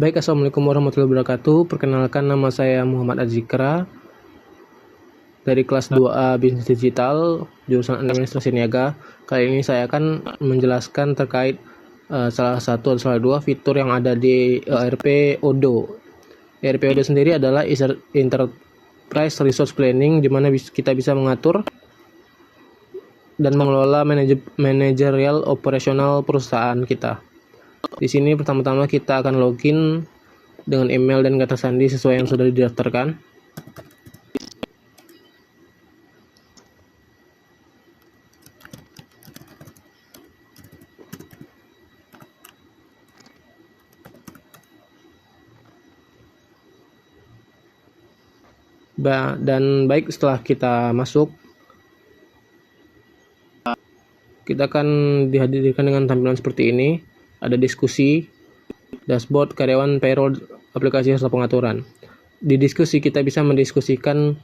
Baik, Assalamualaikum warahmatullahi wabarakatuh. Perkenalkan, nama saya Muhammad Azikra dari kelas 2A Bisnis Digital, jurusan Administrasi Niaga. Kali ini saya akan menjelaskan terkait salah satu atau salah dua fitur yang ada di ERP Odoo. ERP Odoo sendiri adalah Enterprise Resource Planning, di mana kita bisa mengatur dan mengelola manajerial operasional perusahaan kita. Di sini pertama-tama kita akan login dengan email dan kata sandi sesuai yang sudah didaftarkan. Dan baik, setelah kita masuk, kita akan dihadirkan dengan tampilan seperti ini. Ada diskusi, dashboard, karyawan, payroll, aplikasi serta pengaturan. Di diskusi kita bisa mendiskusikan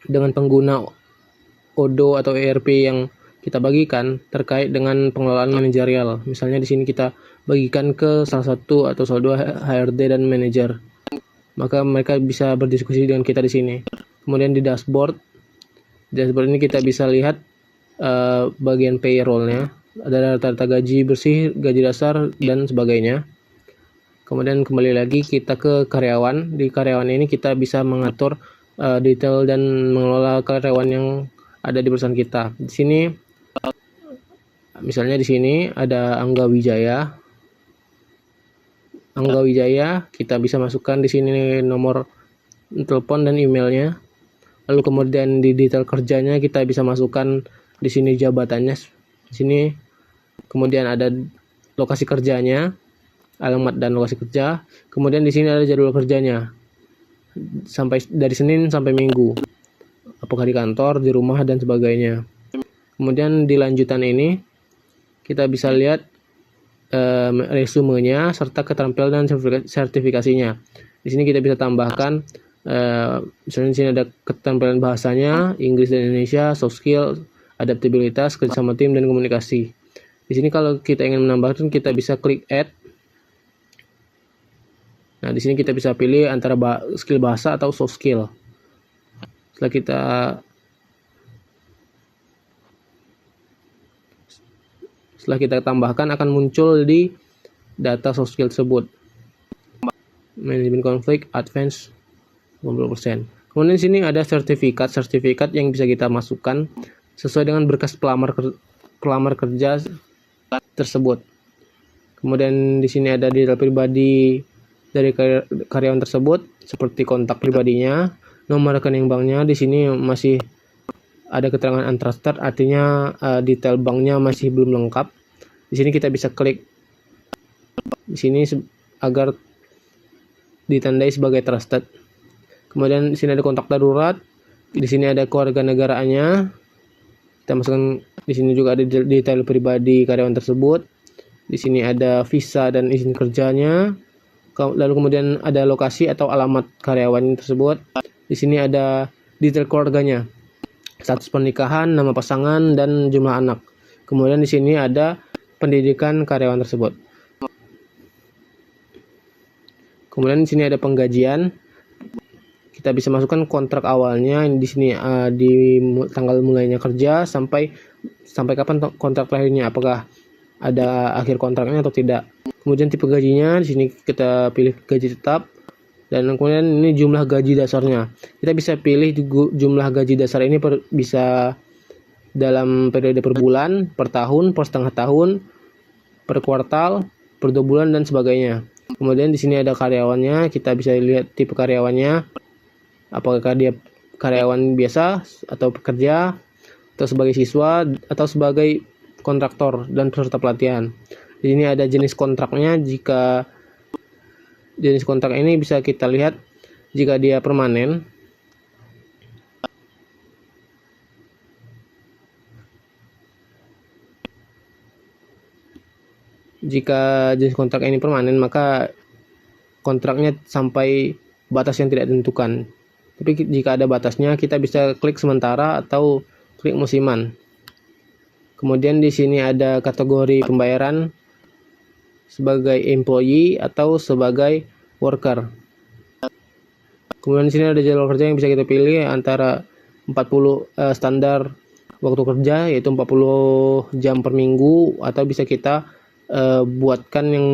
dengan pengguna Odoo atau ERP yang kita bagikan terkait dengan pengelolaan manajerial. Misalnya di sini kita bagikan ke salah satu atau salah dua HRD dan manajer. Maka mereka bisa berdiskusi dengan kita di sini. Kemudian di dashboard ini kita bisa lihat bagian payroll-nya. Ada data gaji bersih, gaji dasar, dan sebagainya. Kemudian kembali lagi kita ke karyawan. Di karyawan ini kita bisa mengatur detail dan mengelola karyawan yang ada di perusahaan kita. Di sini, misalnya di sini ada Angga Wijaya. Kita bisa masukkan di sini nomor telepon dan emailnya. Lalu kemudian di detail kerjanya kita bisa masukkan di sini jabatannya. Di sini kemudian ada lokasi kerjanya, alamat dan lokasi kerja. Kemudian di sini ada jadwal kerjanya, sampai dari Senin sampai Minggu, apakah di kantor, di rumah, dan sebagainya. Kemudian di lanjutan ini kita bisa lihat resumenya serta keterampilan dan sertifikasinya. Di sini kita bisa tambahkan misalnya di sini ada keterampilan bahasanya, Inggris dan Indonesia, soft skill, adaptabilitas, kerjasama tim, dan komunikasi. Di sini kalau kita ingin menambahkan, kita bisa klik add. Nah, di sini kita bisa pilih antara skill bahasa atau soft skill. Setelah kita tambahkan, akan muncul di data soft skill tersebut. Manajemen konflik, advance 50%. Kemudian di sini ada sertifikat yang bisa kita masukkan sesuai dengan berkas pelamar kerja tersebut. Kemudian di sini ada detail pribadi dari karyawan tersebut, seperti kontak pribadinya, nomor rekening banknya. Di sini masih ada keterangan untrusted, artinya detail banknya masih belum lengkap. Di sini kita bisa klik di sini agar ditandai sebagai trusted. Kemudian di sini ada kontak darurat. Di sini ada keluarga negaraannya. Kita masukkan di sini juga ada detail pribadi karyawan tersebut. Di sini ada visa dan izin kerjanya. Lalu kemudian ada lokasi atau alamat karyawan tersebut. Di sini ada detail keluarganya, status pernikahan, nama pasangan, dan jumlah anak. Kemudian di sini ada pendidikan karyawan tersebut. Kemudian di sini ada penggajian. Kita bisa masukkan kontrak awalnya. Di sini di tanggal mulainya kerja sampai kapan kontrak terakhirnya, apakah ada akhir kontraknya atau tidak. Kemudian tipe gajinya, di sini kita pilih gaji tetap. Dan kemudian ini jumlah gaji dasarnya. Kita bisa pilih jumlah gaji dasar ini bisa dalam periode per bulan, per tahun, per setengah tahun, per kuartal, per 2 bulan, dan sebagainya. Kemudian di sini ada karyawannya. Kita bisa lihat tipe karyawannya, apakah dia karyawan biasa atau pekerja, atau sebagai siswa, atau sebagai kontraktor dan peserta pelatihan. Di sini ada jenis kontraknya. Jika jenis kontrak ini bisa kita lihat jika dia permanen. Jika jenis kontrak ini permanen, maka kontraknya sampai batas yang tidak ditentukan. Tapi jika ada batasnya, kita bisa klik sementara atau klik musiman. Kemudian di sini ada kategori pembayaran, sebagai employee atau sebagai worker. Kemudian di sini ada jadwal kerja yang bisa kita pilih antara 40 standar waktu kerja, yaitu 40 jam per minggu, atau bisa kita buatkan yang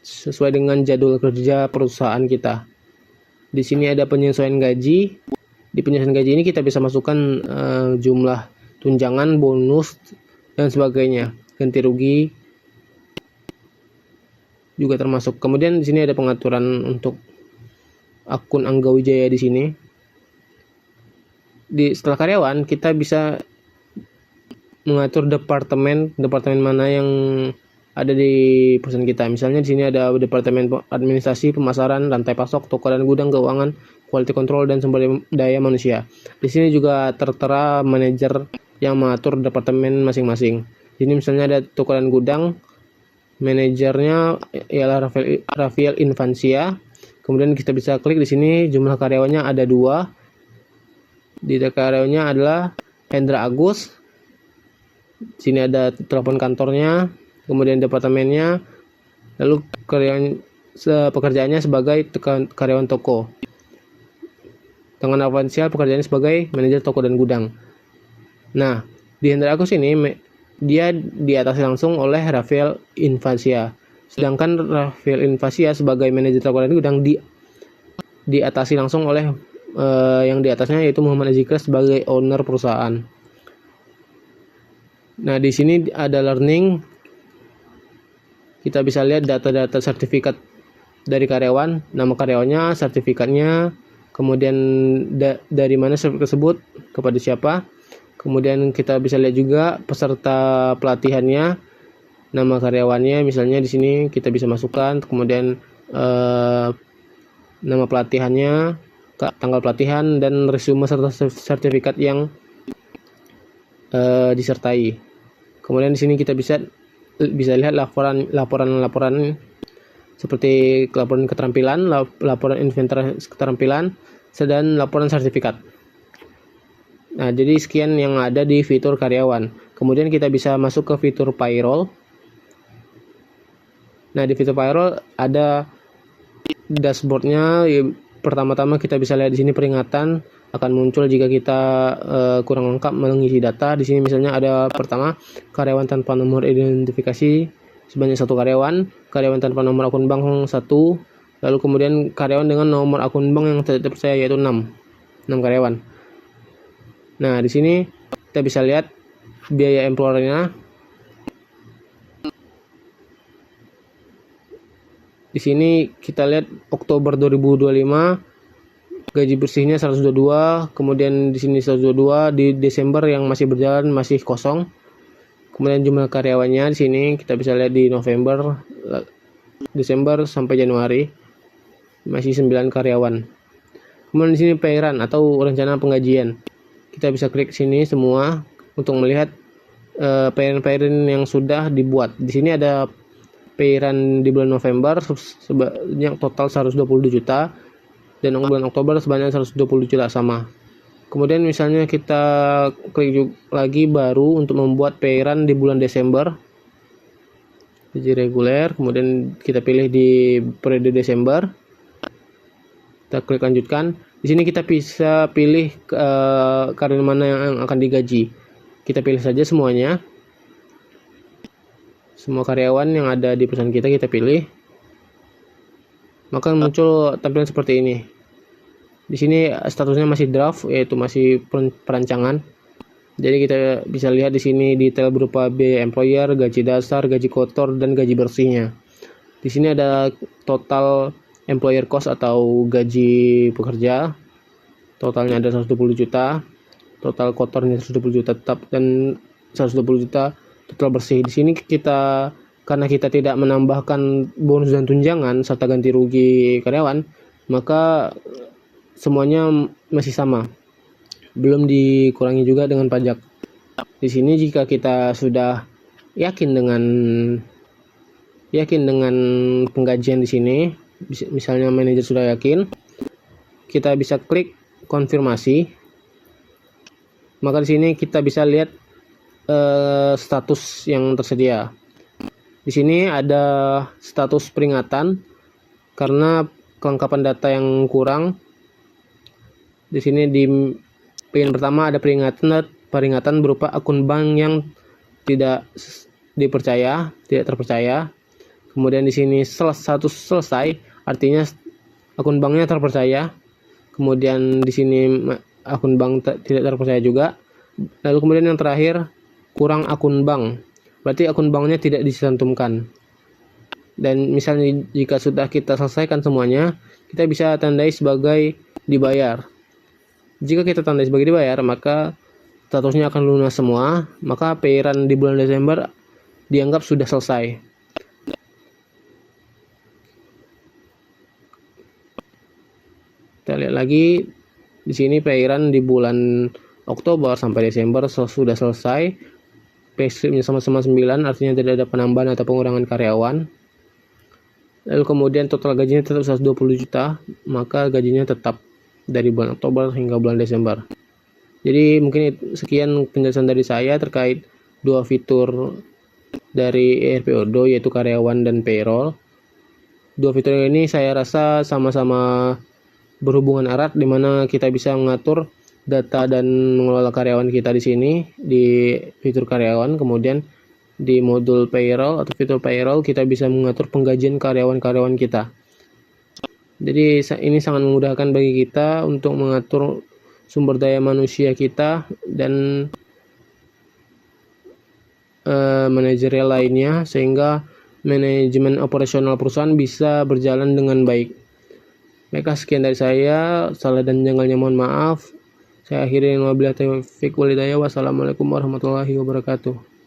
sesuai dengan jadwal kerja perusahaan kita. Di sini ada penyesuaian gaji. Di penyesuaian gaji ini kita bisa masukkan jumlah tunjangan, bonus, dan sebagainya. Ganti rugi juga termasuk. Kemudian di sini ada pengaturan untuk akun Anggawijaya di sini. Setelah karyawan, kita bisa mengatur departemen mana yang ada di perusahaan kita. Misalnya di sini ada departemen administrasi, pemasaran, rantai pasok, toko dan gudang, keuangan, quality control, dan sumber daya manusia. Di sini juga tertera manajer yang mengatur departemen masing-masing. Di sini misalnya ada toko dan gudang, manajernya ialah Rafael Infansia. Kemudian kita bisa klik di sini, jumlah karyawannya ada 2. Di karyawannya adalah Hendra Agus. Di sini ada telepon kantornya, kemudian departemennya, lalu pekerjaannya sebagai karyawan toko. Dengan Avansial pekerjaannya sebagai manajer toko dan gudang. Nah, di Hendra Agus ini dia diatasi langsung oleh Rafael Infansia. Sedangkan Rafael Infansia sebagai manajer toko dan gudang diatasi langsung oleh yang di atasnya, yaitu Muhammad Azikra sebagai owner perusahaan. Nah, di sini ada learning. Kita bisa lihat data-data sertifikat dari karyawan, nama karyawannya, sertifikatnya, kemudian dari mana sertifikat tersebut, kepada siapa. Kemudian kita bisa lihat juga peserta pelatihannya, nama karyawannya, misalnya di sini kita bisa masukkan, kemudian nama pelatihannya, tanggal pelatihan, dan resume serta sertifikat yang disertai. Kemudian di sini kita bisa lihat laporan seperti laporan keterampilan, laporan inventaris keterampilan, dan laporan sertifikat. Nah, jadi sekian yang ada di fitur karyawan. Kemudian kita bisa masuk ke fitur payroll. Nah, di fitur payroll ada dashboardnya. Pertama-tama kita bisa lihat di sini peringatan akan muncul jika kita kurang lengkap mengisi data. Di sini misalnya ada pertama, karyawan tanpa nomor identifikasi sebanyak 1 karyawan tanpa nomor akun bank 1, lalu kemudian karyawan dengan nomor akun bank yang tidak terpercaya, yaitu 6 karyawan. Nah, di sini kita bisa lihat biaya employer-nya. Di sini kita lihat Oktober 2025 gaji bersihnya 122, kemudian di sini 122, di Desember yang masih berjalan masih kosong. Kemudian jumlah karyawannya di sini kita bisa lihat di November, Desember sampai Januari masih 9 karyawan. Kemudian di sini pay run atau rencana penggajian. Kita bisa klik sini semua untuk melihat pay run yang sudah dibuat. Di sini ada pay run di bulan November sebanyak total 122 juta, dan bulan Oktober sebanyak 120 juta sama. Kemudian misalnya kita klik lagi baru untuk membuat pay run di bulan Desember, gaji reguler, kemudian kita pilih di periode Desember, kita klik lanjutkan. Di sini kita bisa pilih karyawan mana yang akan digaji. Kita pilih saja semuanya. Semua karyawan yang ada di perusahaan kita pilih, maka muncul tampilan seperti ini. Di sini statusnya masih draft, yaitu masih perancangan. Jadi kita bisa lihat di sini detail berupa biaya employer, gaji dasar, gaji kotor, dan gaji bersihnya. Di sini ada total employer cost atau gaji pekerja. Totalnya ada 120 juta, total kotornya 120 juta tetap, dan 120 juta total bersih. Di sini kita, karena kita tidak menambahkan bonus dan tunjangan serta ganti rugi karyawan, maka semuanya masih sama, belum dikurangi juga dengan pajak. Di sini jika kita sudah yakin dengan penggajian di sini, misalnya manajer sudah yakin, kita bisa klik konfirmasi. Maka di sini kita bisa lihat status yang tersedia. Di sini ada status peringatan karena kelengkapan data yang kurang. Di sini di bagian pertama ada peringatan berupa akun bank yang tidak terpercaya. Kemudian di sini status selesai, artinya akun banknya terpercaya. Kemudian di sini akun bank tidak terpercaya juga. Lalu kemudian yang terakhir, kurang akun bank, berarti akun banknya tidak dicantumkan. Dan misalnya jika sudah kita selesaikan semuanya, kita bisa tandai sebagai dibayar. Jika kita tandai sebagai dibayar, maka statusnya akan lunas semua, maka pay-run di bulan Desember dianggap sudah selesai. Kita lihat lagi di sini pay-run di bulan Oktober sampai Desember sudah selesai. Payslipnya sama-sama 9, artinya tidak ada penambahan atau pengurangan karyawan. Lalu kemudian total gajinya tetap 120 juta, maka gajinya tetap dari bulan Oktober hingga bulan Desember. Jadi mungkin sekian penjelasan dari saya terkait dua fitur dari ERP Odoo, yaitu karyawan dan payroll. Dua fitur ini saya rasa sama-sama berhubungan erat, di mana kita bisa mengatur data dan mengelola karyawan kita di sini di fitur karyawan. Kemudian di modul payroll atau fitur payroll kita bisa mengatur penggajian karyawan-karyawan kita. Jadi ini sangat memudahkan bagi kita untuk mengatur sumber daya manusia kita dan manajerial lainnya, sehingga manajemen operasional perusahaan bisa berjalan dengan baik. Baiklah, sekian dari saya. Salah dan janggalnya mohon maaf. Saya akhiri dengan wabillahi taufiq walhidayah. Wassalamualaikum warahmatullahi wabarakatuh.